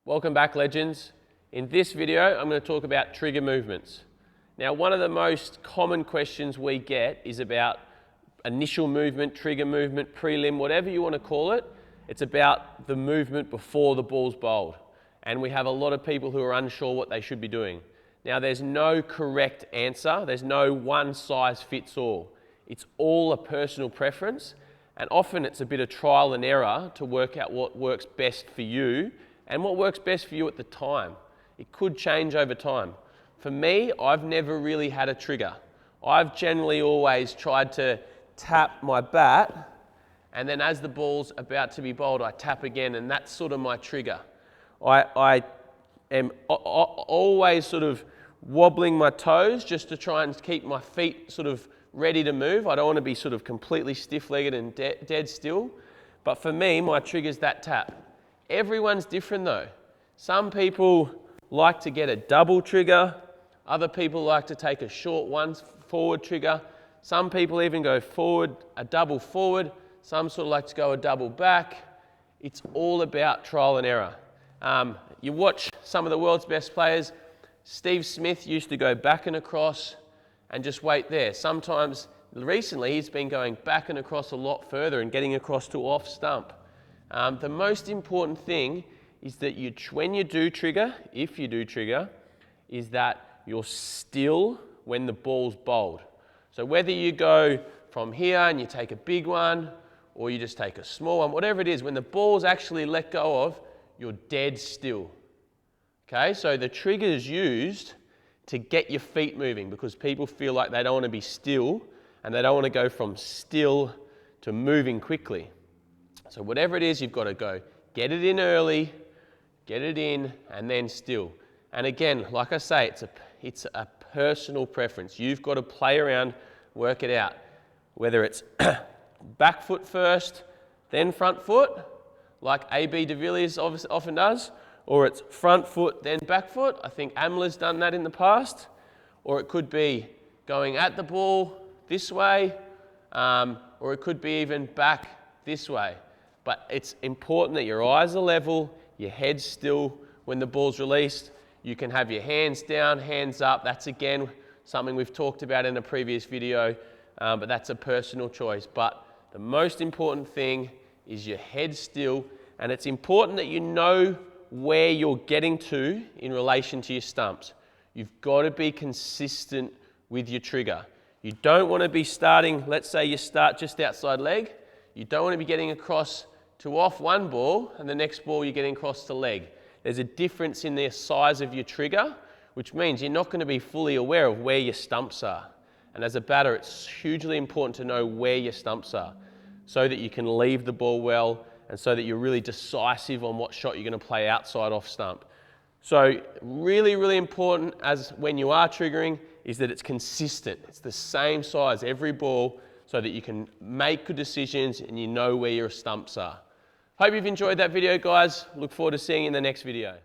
Welcome back, legends. In this video, I'm going to talk about trigger movements. Now, one of the most common questions we get is about initial movement, trigger movement, prelim, whatever you want to call it. It's about the movement before the ball's bowled. And we have a lot of people who are unsure what they should be doing. Now, there's no correct answer. There's no one size fits all. It's all a personal preference. And often it's a bit of trial and error to work out what works best for you and what works best for you at the time. It could change over time. For me, I've never really had a trigger. I've generally always tried to tap my bat, and then as the ball's about to be bowled, I tap again, and that's sort of my trigger. I am always sort of wobbling my toes just to try and keep my feet sort of ready to move. I don't want to be sort of completely stiff-legged and dead still. But for me, my trigger's that tap. Everyone's different though. Some people like to get a double trigger. Other people like to take a short one forward trigger. Some people even go forward, a double forward. Some sort of like to go a double back. It's all about trial and error. You watch some of the world's best players. Steve Smith used to go back and across and just wait there. Sometimes, recently, he's been going back and across a lot further and getting across to off stump. The most important thing is that when you do trigger, if you do trigger, is that you're still when the ball's bowled. So whether you go from here and you take a big one, or you just take a small one, whatever it is, when the ball's actually let go of, you're dead still. Okay, so the trigger is used to get your feet moving because people feel like they don't want to be still and they don't want to go from still to moving quickly. So whatever it is, you've got to go get it in early, get it in, and then still. And again, like I say, it's a personal preference. You've got to play around, work it out. Whether it's back foot first, then front foot, like A.B. de Villiers often does, or it's front foot, then back foot. I think Amler's done that in the past. Or it could be going at the ball this way, or it could be even back this way. But it's important that your eyes are level, your head's still when the ball's released. You can have your hands down, hands up. That's again something we've talked about in a previous video, but that's a personal choice. But the most important thing is your head still, and it's important that you know where you're getting to in relation to your stumps. You've got to be consistent with your trigger. You don't want to be starting, let's say you start just outside leg. You don't want to be getting across to off one ball and the next ball you're getting across to leg. There's a difference in the size of your trigger, which means you're not going to be fully aware of where your stumps are. And as a batter, it's hugely important to know where your stumps are so that you can leave the ball well and so that you're really decisive on what shot you're going to play outside off stump. So really, really important as when you are triggering is that it's consistent. It's the same size every ball so that you can make good decisions and you know where your stumps are. Hope you've enjoyed that video, guys. Look forward to seeing you in the next video.